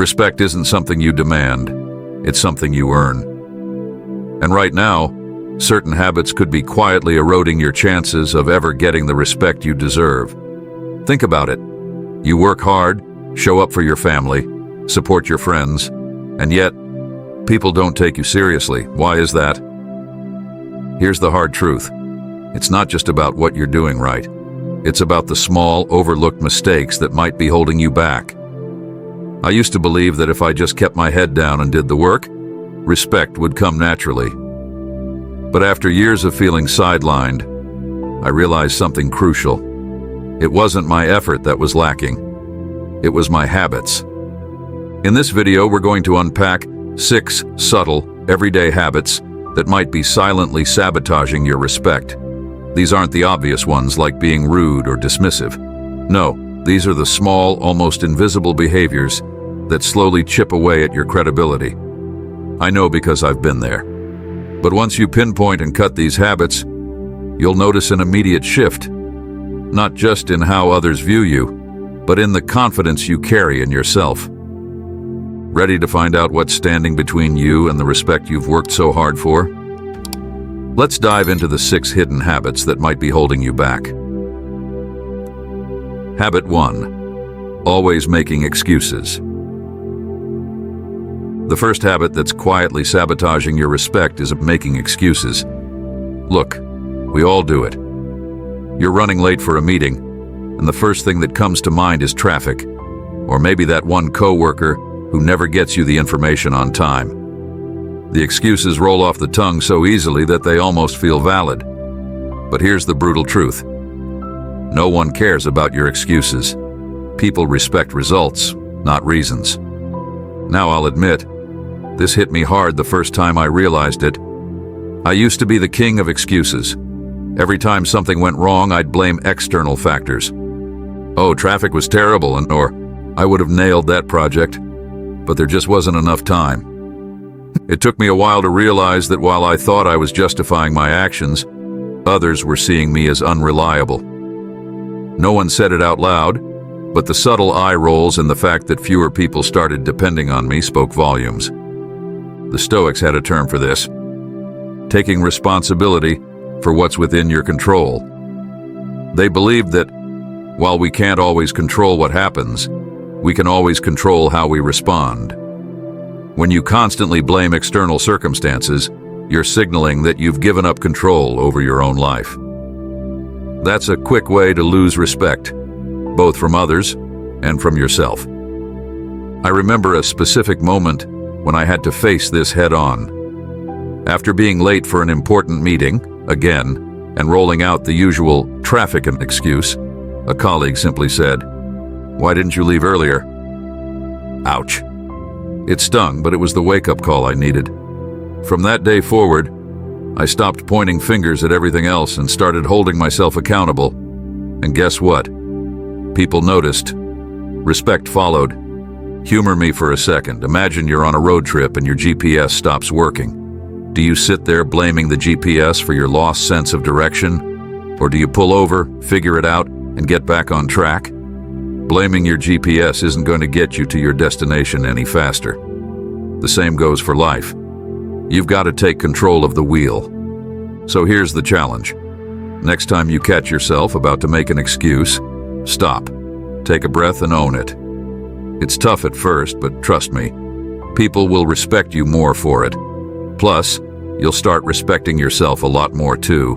Respect isn't something you demand, it's something you earn. And right now, certain habits could be quietly eroding your chances of ever getting the respect you deserve. Think about it. You work hard, show up for your family, support your friends, and yet, people don't take you seriously. Why is that? Here's the hard truth. It's not just about what you're doing right. It's about the small, overlooked mistakes that might be holding you back. I used to believe that if I just kept my head down and did the work, respect would come naturally. But after years of feeling sidelined, I realized something crucial. It wasn't my effort that was lacking. It was my habits. In this video, we're going to unpack 6 subtle, everyday habits that might be silently sabotaging your respect. These aren't the obvious ones like being rude or dismissive. No, these are the small, almost invisible behaviors that slowly chip away at your credibility. I know because I've been there. But once you pinpoint and cut these habits, you'll notice an immediate shift, not just in how others view you, but in the confidence you carry in yourself. Ready to find out what's standing between you and the respect you've worked so hard for? Let's dive into the 6 hidden habits that might be holding you back. Habit 1. Always making excuses. The first habit that's quietly sabotaging your respect is making excuses. Look, we all do it. You're running late for a meeting, and the first thing that comes to mind is traffic, or maybe that one coworker who never gets you the information on time. The excuses roll off the tongue so easily that they almost feel valid. But here's the brutal truth. No one cares about your excuses. People respect results, not reasons. Now I'll admit, this hit me hard the first time I realized it. I used to be the king of excuses. Every time something went wrong, I'd blame external factors. Oh, traffic was terrible, or I would have nailed that project, but there just wasn't enough time. It took me a while to realize that while I thought I was justifying my actions, others were seeing me as unreliable. No one said it out loud, but the subtle eye rolls and the fact that fewer people started depending on me spoke volumes. The Stoics had a term for this: taking responsibility for what's within your control. They believed that while we can't always control what happens, we can always control how we respond. When you constantly blame external circumstances, you're signaling that you've given up control over your own life. That's a quick way to lose respect, both from others and from yourself. I remember a specific moment when I had to face this head-on. After being late for an important meeting, again, and rolling out the usual traffic excuse, a colleague simply said, "Why didn't you leave earlier?" Ouch. It stung, but it was the wake-up call I needed. From that day forward, I stopped pointing fingers at everything else and started holding myself accountable. And guess what? People noticed. Respect followed. Humor me for a second. Imagine you're on a road trip and your GPS stops working. Do you sit there blaming the GPS for your lost sense of direction? Or do you pull over, figure it out, and get back on track? Blaming your GPS isn't going to get you to your destination any faster. The same goes for life. You've got to take control of the wheel. So here's the challenge. Next time you catch yourself about to make an excuse, stop, take a breath and own it. It's tough at first, but trust me, people will respect you more for it. Plus, you'll start respecting yourself a lot more too.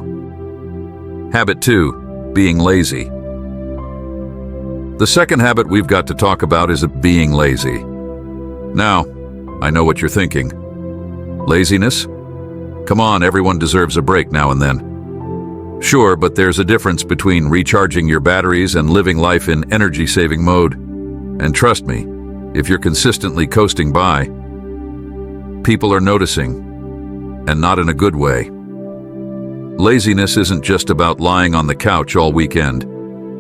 Habit 2, being lazy. The second habit we've got to talk about is being lazy. Now, I know what you're thinking. Laziness? Come on, everyone deserves a break now and then. Sure, but there's a difference between recharging your batteries and living life in energy-saving mode. And trust me, if you're consistently coasting by, people are noticing, and not in a good way. Laziness isn't just about lying on the couch all weekend.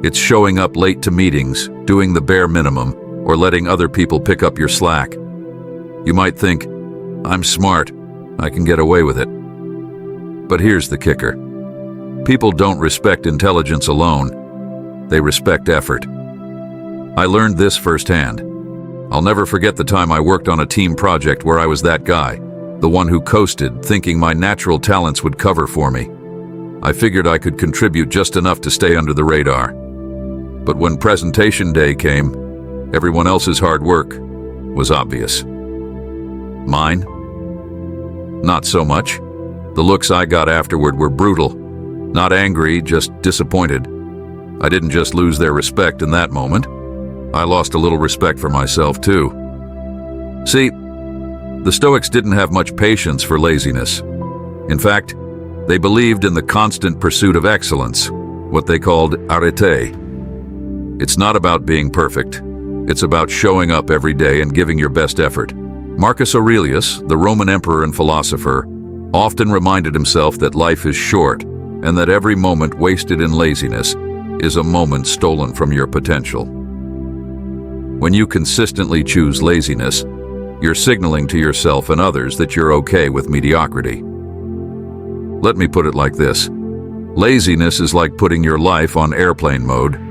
It's showing up late to meetings, doing the bare minimum, or letting other people pick up your slack. You might think, I'm smart, I can get away with it. But here's the kicker. People don't respect intelligence alone. They respect effort. I learned this firsthand. I'll never forget the time I worked on a team project where I was that guy, the one who coasted, thinking my natural talents would cover for me. I figured I could contribute just enough to stay under the radar. But when presentation day came, everyone else's hard work was obvious. Mine? Not so much. The looks I got afterward were brutal. Not angry, just disappointed. I didn't just lose their respect in that moment. I lost a little respect for myself, too. See, the Stoics didn't have much patience for laziness. In fact, they believed in the constant pursuit of excellence, what they called arete. It's not about being perfect. It's about showing up every day and giving your best effort. Marcus Aurelius, the Roman emperor and philosopher, often reminded himself that life is short and that every moment wasted in laziness is a moment stolen from your potential. When you consistently choose laziness, you're signaling to yourself and others that you're okay with mediocrity. Let me put it like this. Laziness is like putting your life on airplane mode.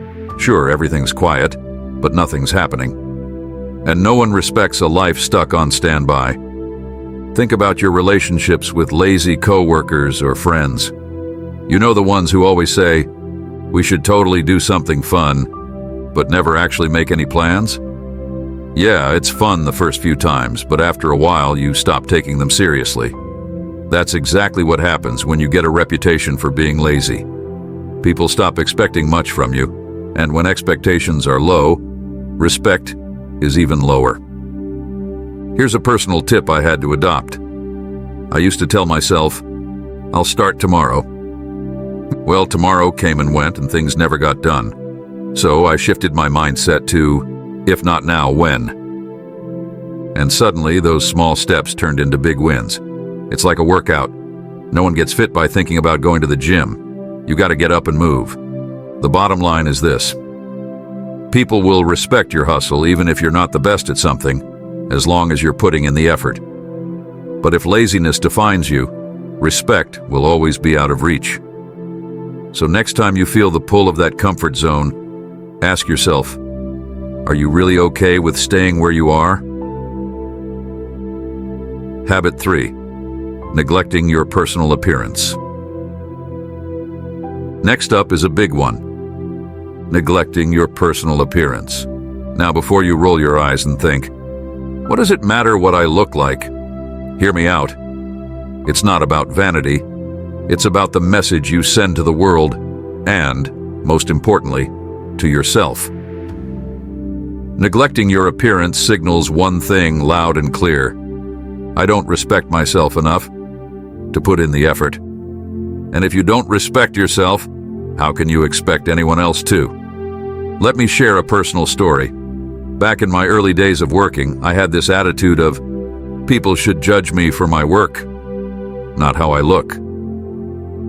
Sure, everything's quiet, but nothing's happening. And no one respects a life stuck on standby. Think about your relationships with lazy coworkers or friends. You know, the ones who always say, "We should totally do something fun," but never actually make any plans? Yeah, it's fun the first few times, but after a while you stop taking them seriously. That's exactly what happens when you get a reputation for being lazy. People stop expecting much from you, and when expectations are low, respect is even lower. Here's a personal tip I had to adopt. I used to tell myself, "I'll start tomorrow." Well, tomorrow came and went and things never got done. So I shifted my mindset to, if not now, when? And suddenly those small steps turned into big wins. It's like a workout. No one gets fit by thinking about going to the gym. You got to get up and move. The bottom line is this. People will respect your hustle even if you're not the best at something, as long as you're putting in the effort. But if laziness defines you, respect will always be out of reach. So next time you feel the pull of that comfort zone, ask yourself, are you really okay with staying where you are? Habit 3. Neglecting your personal appearance. Next up is a big one. Neglecting your personal appearance. Now, before you roll your eyes and think, what does it matter what I look like? Hear me out. It's not about vanity. It's about the message you send to the world and, most importantly, to yourself. Neglecting your appearance signals one thing loud and clear. I don't respect myself enough to put in the effort. And if you don't respect yourself, how can you expect anyone else to? Let me share a personal story. Back in my early days of working, I had this attitude of, people should judge me for my work, not how I look.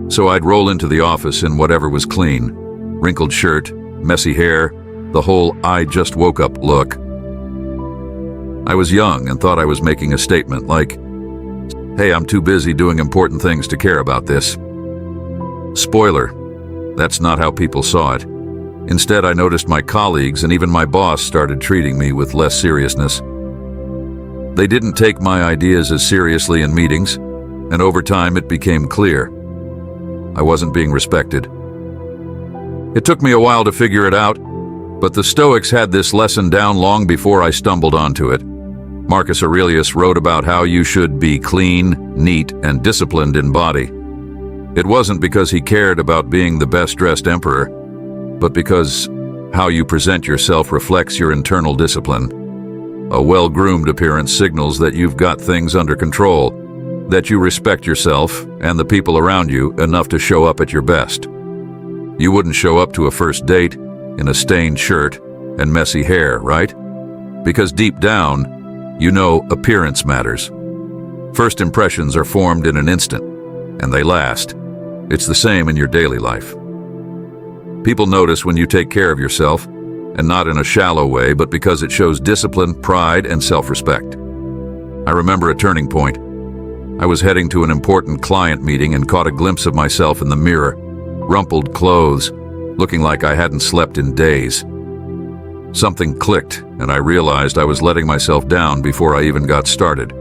So I'd roll into the office in whatever was clean, wrinkled shirt, messy hair, the whole I just woke up look. I was young and thought I was making a statement like, hey, I'm too busy doing important things to care about this. Spoiler, that's not how people saw it. Instead, I noticed my colleagues and even my boss started treating me with less seriousness. They didn't take my ideas as seriously in meetings, and over time it became clear I wasn't being respected. It took me a while to figure it out, but the Stoics had this lesson down long before I stumbled onto it. Marcus Aurelius wrote about how you should be clean, neat, and disciplined in body. It wasn't because he cared about being the best-dressed emperor, but because how you present yourself reflects your internal discipline. A well-groomed appearance signals that you've got things under control, that you respect yourself and the people around you enough to show up at your best. You wouldn't show up to a first date in a stained shirt and messy hair, right? Because deep down, you know appearance matters. First impressions are formed in an instant, and they last. It's the same in your daily life. People notice when you take care of yourself, and not in a shallow way, but because it shows discipline, pride, and self-respect. I remember a turning point. I was heading to an important client meeting and caught a glimpse of myself in the mirror, rumpled clothes, looking like I hadn't slept in days. Something clicked, and I realized I was letting myself down before I even got started.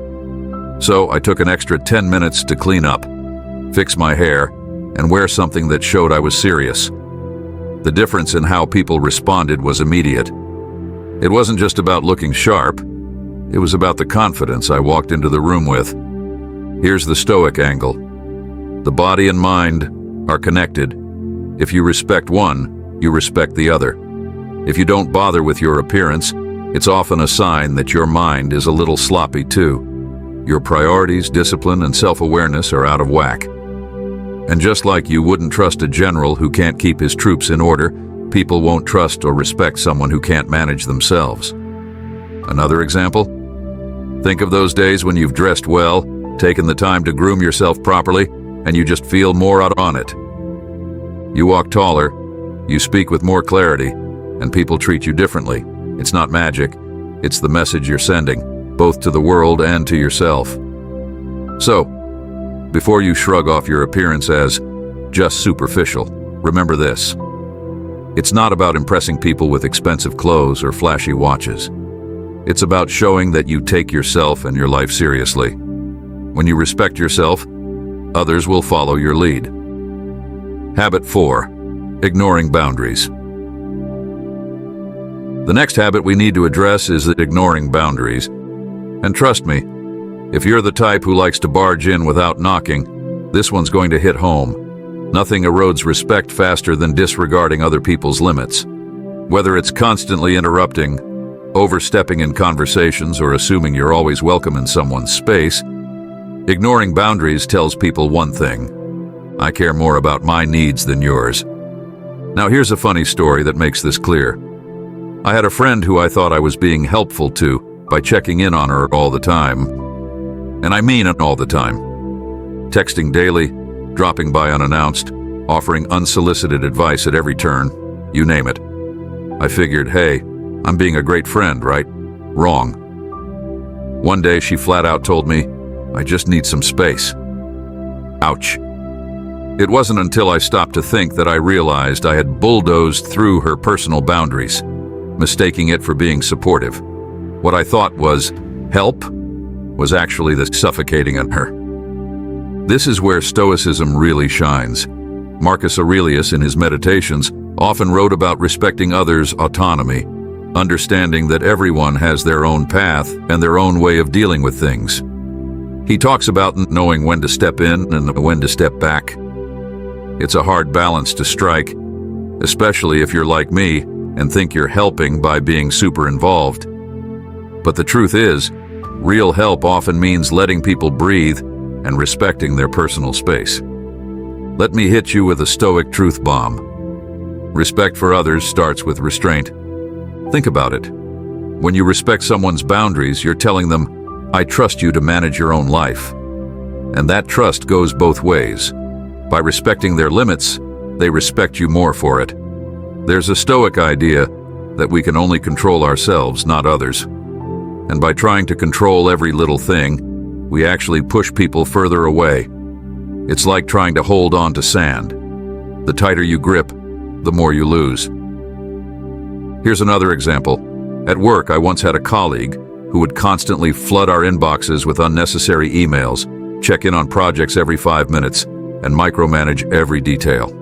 So I took an extra 10 minutes to clean up, fix my hair, and wear something that showed I was serious. The difference in how people responded was immediate. It wasn't just about looking sharp. It was about the confidence I walked into the room with. Here's the Stoic angle. The body and mind are connected. If you respect one, you respect the other. If you don't bother with your appearance, it's often a sign that your mind is a little sloppy too. Your priorities, discipline, and self-awareness are out of whack. And just like you wouldn't trust a general who can't keep his troops in order, people won't trust or respect someone who can't manage themselves. Another example? Think of those days when you've dressed well, taken the time to groom yourself properly, and you just feel more out on it. You walk taller, you speak with more clarity, and people treat you differently. It's not magic, it's the message you're sending, both to the world and to yourself. So, before you shrug off your appearance as just superficial, remember this. It's not about impressing people with expensive clothes or flashy watches. It's about showing that you take yourself and your life seriously. When you respect yourself, others will follow your lead. Habit 4. Ignoring boundaries. The next habit we need to address is ignoring boundaries. And trust me, if you're the type who likes to barge in without knocking, this one's going to hit home. Nothing erodes respect faster than disregarding other people's limits. Whether it's constantly interrupting, overstepping in conversations, or assuming you're always welcome in someone's space, ignoring boundaries tells people one thing: I care more about my needs than yours. Now here's a funny story that makes this clear. I had a friend who I thought I was being helpful to by checking in on her all the time. And I mean it all the time. Texting daily, dropping by unannounced, offering unsolicited advice at every turn, you name it. I figured, hey, I'm being a great friend, right? Wrong. One day she flat out told me, I just need some space. Ouch. It wasn't until I stopped to think that I realized I had bulldozed through her personal boundaries, mistaking it for being supportive. What I thought was help was actually the suffocating in her. This is where Stoicism really shines. Marcus Aurelius, in his Meditations, often wrote about respecting others' autonomy, understanding that everyone has their own path and their own way of dealing with things. He talks about knowing when to step in and when to step back. It's a hard balance to strike, especially if you're like me and think you're helping by being super involved. But the truth is, real help often means letting people breathe and respecting their personal space. Let me hit you with a Stoic truth bomb. Respect for others starts with restraint. Think about it. When you respect someone's boundaries, you're telling them, I trust you to manage your own life. And that trust goes both ways. By respecting their limits, they respect you more for it. There's a Stoic idea that we can only control ourselves, not others. And by trying to control every little thing, we actually push people further away. It's like trying to hold on to sand. The tighter you grip, the more you lose. Here's another example. At work, I once had a colleague who would constantly flood our inboxes with unnecessary emails, check in on projects every 5 minutes, and micromanage every detail.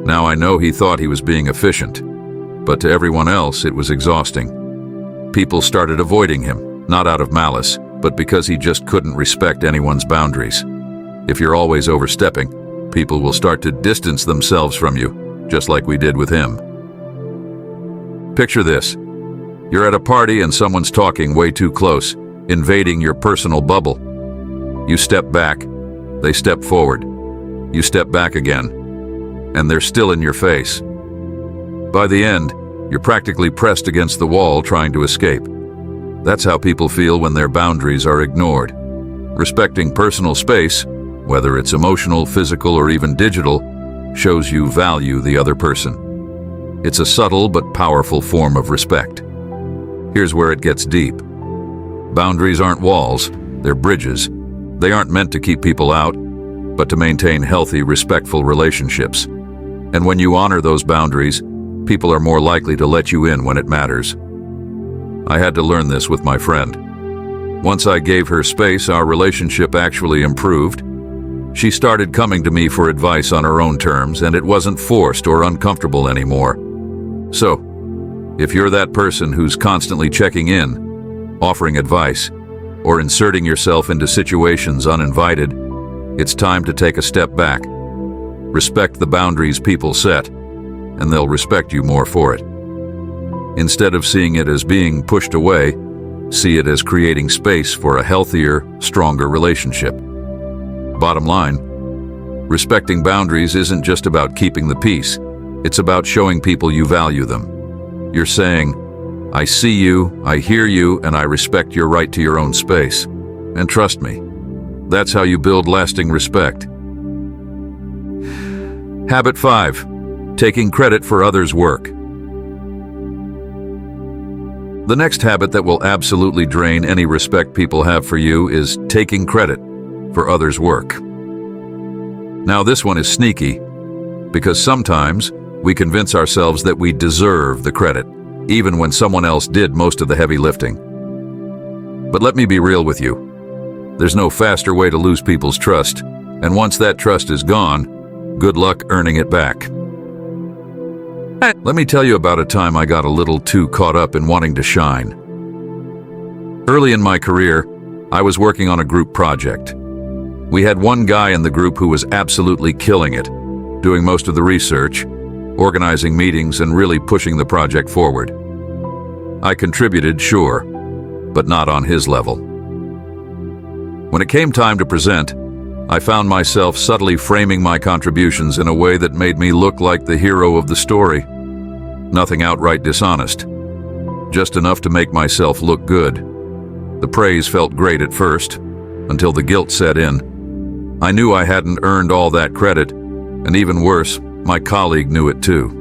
Now I know he thought he was being efficient, but to everyone else it was exhausting. People started avoiding him, not out of malice, but because he just couldn't respect anyone's boundaries. If you're always overstepping, people will start to distance themselves from you, just like we did with him. Picture this. You're at a party and someone's talking way too close, invading your personal bubble. You step back, they step forward. You step back again, and they're still in your face. By the end, you're practically pressed against the wall trying to escape. That's how people feel when their boundaries are ignored. Respecting personal space, whether it's emotional, physical, or even digital, shows you value the other person. It's a subtle but powerful form of respect. Here's where it gets deep. Boundaries aren't walls, they're bridges. They aren't meant to keep people out, but to maintain healthy, respectful relationships. And when you honor those boundaries, people are more likely to let you in when it matters. I had to learn this with my friend. Once I gave her space, our relationship actually improved. She started coming to me for advice on her own terms, and it wasn't forced or uncomfortable anymore. So, if you're that person who's constantly checking in, offering advice, or inserting yourself into situations uninvited, it's time to take a step back. Respect the boundaries people set, and they'll respect you more for it. Instead of seeing it as being pushed away, see it as creating space for a healthier, stronger relationship. Bottom line, respecting boundaries isn't just about keeping the peace. It's about showing people you value them. You're saying, I see you, I hear you, and I respect your right to your own space. And trust me, that's how you build lasting respect. Habit 5. Taking credit for others' work. The next habit that will absolutely drain any respect people have for you is taking credit for others' work. Now this one is sneaky, because sometimes we convince ourselves that we deserve the credit, even when someone else did most of the heavy lifting. But let me be real with you. There's no faster way to lose people's trust, and once that trust is gone, good luck earning it back. Let me tell you about a time I got a little too caught up in wanting to shine. Early in my career, I was working on a group project. We had one guy in the group who was absolutely killing it, doing most of the research, organizing meetings, and really pushing the project forward. I contributed, sure, but not on his level. When it came time to present, I found myself subtly framing my contributions in a way that made me look like the hero of the story. Nothing outright dishonest, just enough to make myself look good. The praise felt great at first, until the guilt set in. I knew I hadn't earned all that credit, and even worse, my colleague knew it too.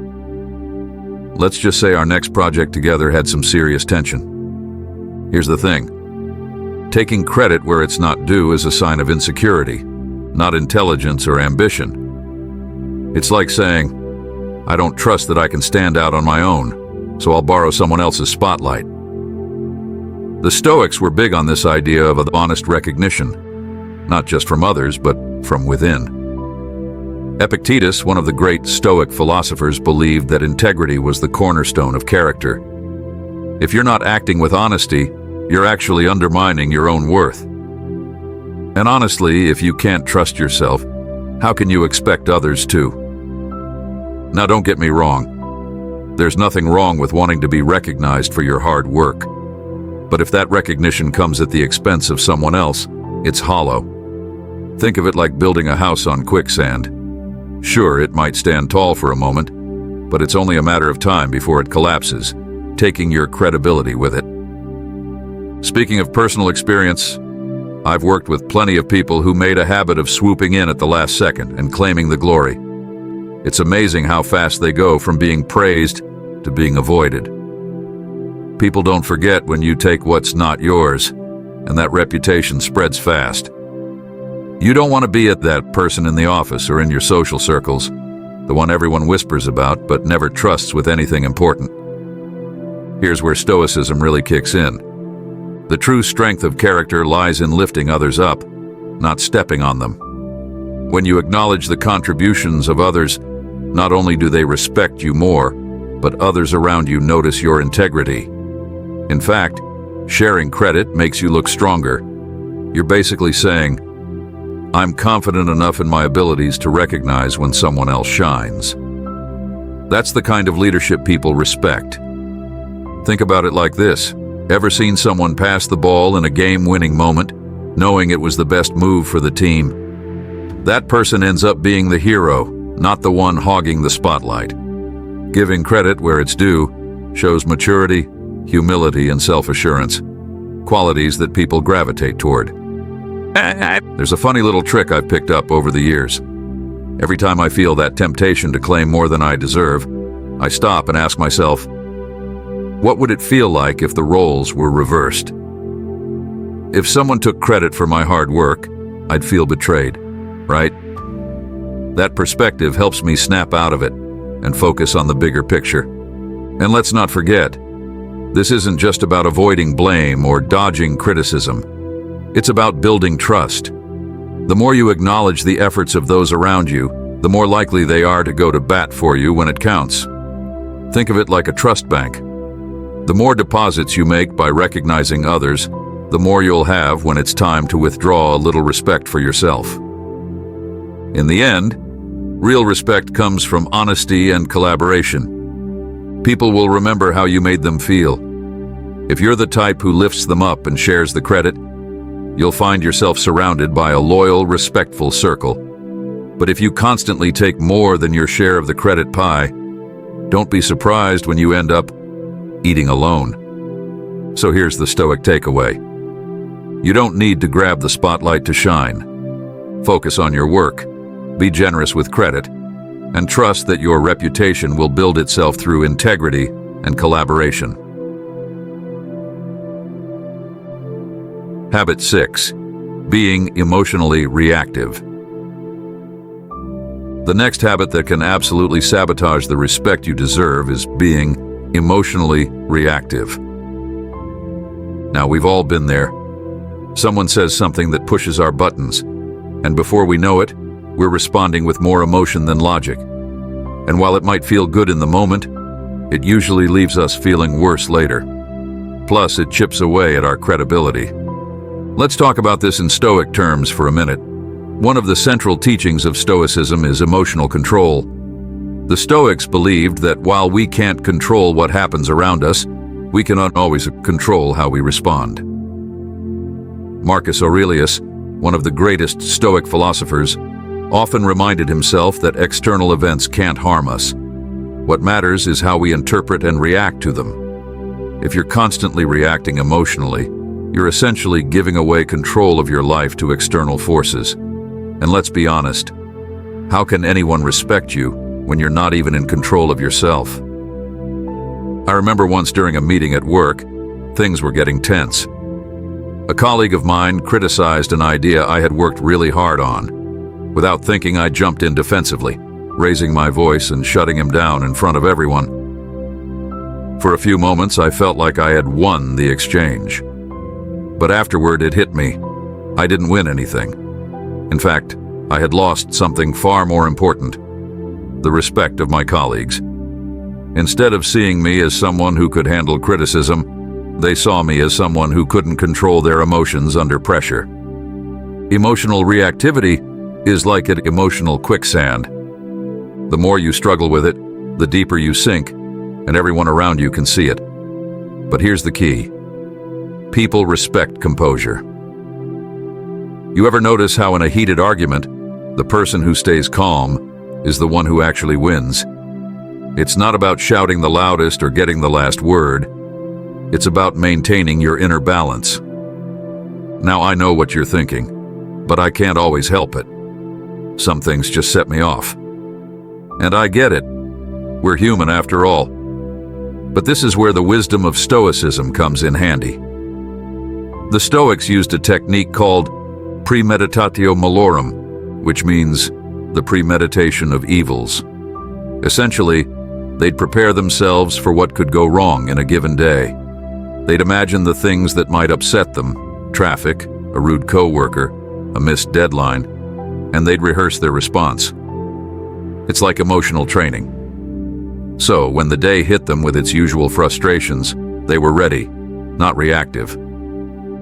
Let's just say our next project together had some serious tension. Here's the thing. Taking credit where it's not due is a sign of insecurity, not intelligence or ambition. It's like saying, I don't trust that I can stand out on my own, so I'll borrow someone else's spotlight. The Stoics were big on this idea of honest recognition, not just from others, but from within. Epictetus, one of the great Stoic philosophers, believed that integrity was the cornerstone of character. If you're not acting with honesty, you're actually undermining your own worth. And honestly, if you can't trust yourself, how can you expect others to? Now, don't get me wrong. There's nothing wrong with wanting to be recognized for your hard work. But if that recognition comes at the expense of someone else, it's hollow. Think of it like building a house on quicksand. Sure, it might stand tall for a moment, but it's only a matter of time before it collapses, taking your credibility with it. Speaking of personal experience, I've worked with plenty of people who made a habit of swooping in at the last second and claiming the glory. It's amazing how fast they go from being praised to being avoided. People don't forget when you take what's not yours, and that reputation spreads fast. You don't want to be that person in the office or in your social circles, the one everyone whispers about but never trusts with anything important. Here's where Stoicism really kicks in. The true strength of character lies in lifting others up, not stepping on them. When you acknowledge the contributions of others, not only do they respect you more, but others around you notice your integrity. In fact, sharing credit makes you look stronger. You're basically saying, I'm confident enough in my abilities to recognize when someone else shines. That's the kind of leadership people respect. Think about it like this. Ever seen someone pass the ball in a game-winning moment, knowing it was the best move for the team? That person ends up being the hero, not the one hogging the spotlight. Giving credit where it's due shows maturity, humility, and self-assurance, qualities that people gravitate toward. There's a funny little trick I've picked up over the years. Every time I feel that temptation to claim more than I deserve, I stop and ask myself, what would it feel like if the roles were reversed? If someone took credit for my hard work, I'd feel betrayed, right? That perspective helps me snap out of it and focus on the bigger picture. And let's not forget, this isn't just about avoiding blame or dodging criticism. It's about building trust. The more you acknowledge the efforts of those around you, the more likely they are to go to bat for you when it counts. Think of it like a trust bank. The more deposits you make by recognizing others, the more you'll have when it's time to withdraw a little respect for yourself. In the end, real respect comes from honesty and collaboration. People will remember how you made them feel. If you're the type who lifts them up and shares the credit, you'll find yourself surrounded by a loyal, respectful circle. But if you constantly take more than your share of the credit pie, don't be surprised when you end up eating alone. So here's the Stoic takeaway. You don't need to grab the spotlight to shine. Focus on your work, be generous with credit, and trust that your reputation will build itself through integrity and collaboration. Habit 6. Being emotionally reactive. The next habit that can absolutely sabotage the respect you deserve is being emotionally reactive. Now, we've all been there. Someone says something that pushes our buttons, and before we know it, we're responding with more emotion than logic. And while it might feel good in the moment, it usually leaves us feeling worse later. Plus, it chips away at our credibility. Let's talk about this in Stoic terms for a minute. One of the central teachings of Stoicism is emotional control. The Stoics believed that while we can't control what happens around us, we cannot always control how we respond. Marcus Aurelius, one of the greatest Stoic philosophers, often reminded himself that external events can't harm us. What matters is how we interpret and react to them. If you're constantly reacting emotionally, you're essentially giving away control of your life to external forces. And let's be honest, how can anyone respect you when you're not even in control of yourself? I remember once during a meeting at work, things were getting tense. A colleague of mine criticized an idea I had worked really hard on. Without thinking, I jumped in defensively, raising my voice and shutting him down in front of everyone. For a few moments, I felt like I had won the exchange. But afterward, it hit me. I didn't win anything. In fact, I had lost something far more important: the respect of my colleagues. Instead of seeing me as someone who could handle criticism, they saw me as someone who couldn't control their emotions under pressure. Emotional reactivity is like an emotional quicksand. The more you struggle with it, the deeper you sink, and everyone around you can see it. But here's the key. People respect composure. You ever notice how in a heated argument, the person who stays calm is the one who actually wins? It's not about shouting the loudest or getting the last word. It's about maintaining your inner balance. Now, I know what you're thinking, but I can't always help it. Some things just set me off. And I get it. We're human after all. But this is where the wisdom of Stoicism comes in handy. The Stoics used a technique called premeditatio malorum, which means the premeditation of evils. Essentially, they'd prepare themselves for what could go wrong in a given day. They'd imagine the things that might upset them: traffic, a rude coworker, a missed deadline, and they'd rehearse their response. It's like emotional training. So, when the day hit them with its usual frustrations, they were ready, not reactive.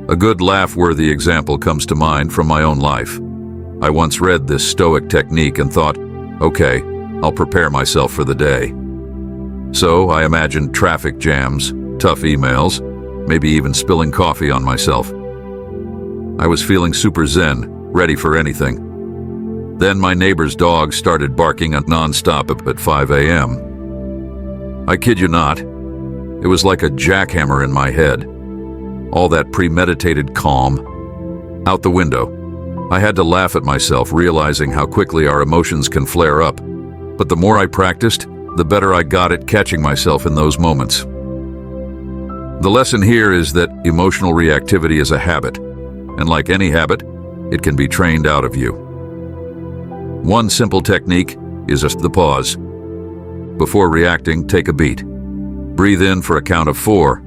A good laugh-worthy example comes to mind from my own life. I once read this Stoic technique and thought, okay, I'll prepare myself for the day. So I imagined traffic jams, tough emails, maybe even spilling coffee on myself. I was feeling super zen, ready for anything. Then my neighbor's dog started barking non-stop at 5 a.m. I kid you not, it was like a jackhammer in my head. All that premeditated calm, out the window. I had to laugh at myself, realizing how quickly our emotions can flare up. But the more I practiced, the better I got at catching myself in those moments. The lesson here is that emotional reactivity is a habit, and like any habit, it can be trained out of you. One simple technique is the pause. Before reacting, take a beat. Breathe in for a count of 4,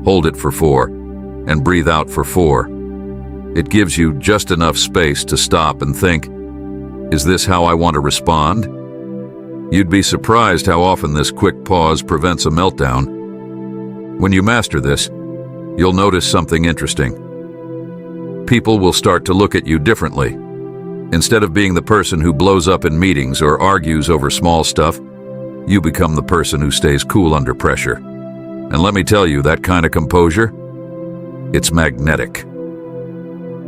hold it for 4, and breathe out for 4. It gives you just enough space to stop and think, is this how I want to respond? You'd be surprised how often this quick pause prevents a meltdown. When you master this, you'll notice something interesting. People will start to look at you differently. Instead of being the person who blows up in meetings or argues over small stuff, you become the person who stays cool under pressure. And let me tell you, that kind of composure, it's magnetic.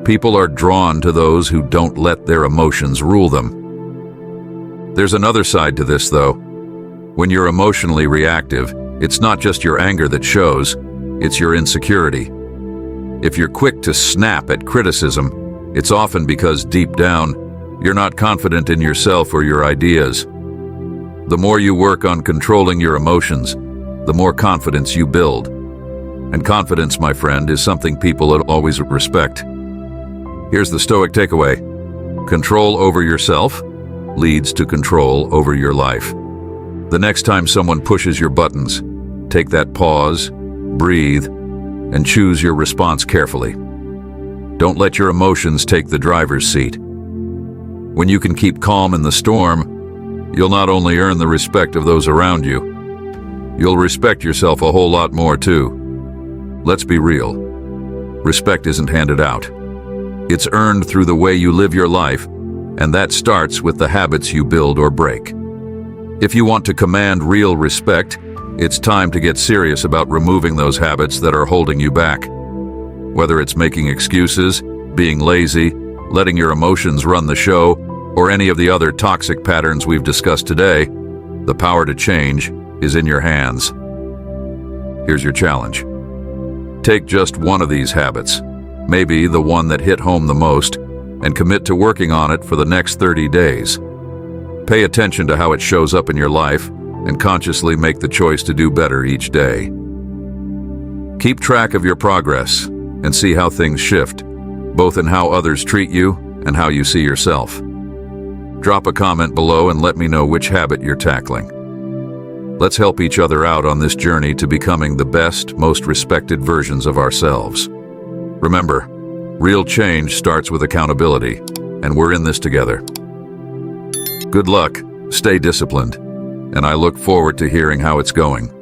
People are drawn to those who don't let their emotions rule them. There's another side to this, though. When you're emotionally reactive, it's not just your anger that shows, it's your insecurity. If you're quick to snap at criticism, it's often because deep down, you're not confident in yourself or your ideas. The more you work on controlling your emotions, the more confidence you build. And confidence, my friend, is something people always respect. Here's the Stoic takeaway. Control over yourself leads to control over your life. The next time someone pushes your buttons, take that pause, breathe, and choose your response carefully. Don't let your emotions take the driver's seat. When you can keep calm in the storm, you'll not only earn the respect of those around you, you'll respect yourself a whole lot more too. Let's be real. Respect isn't handed out. It's earned through the way you live your life, and that starts with the habits you build or break. If you want to command real respect, it's time to get serious about removing those habits that are holding you back. Whether it's making excuses, being lazy, letting your emotions run the show, or any of the other toxic patterns we've discussed today, the power to change is in your hands. Here's your challenge. Take just one of these habits, maybe the one that hit home the most, and commit to working on it for the next 30 days. Pay attention to how it shows up in your life and consciously make the choice to do better each day. Keep track of your progress and see how things shift, both in how others treat you and how you see yourself. Drop a comment below and let me know which habit you're tackling. Let's help each other out on this journey to becoming the best, most respected versions of ourselves. Remember, real change starts with accountability, and we're in this together. Good luck, stay disciplined, and I look forward to hearing how it's going.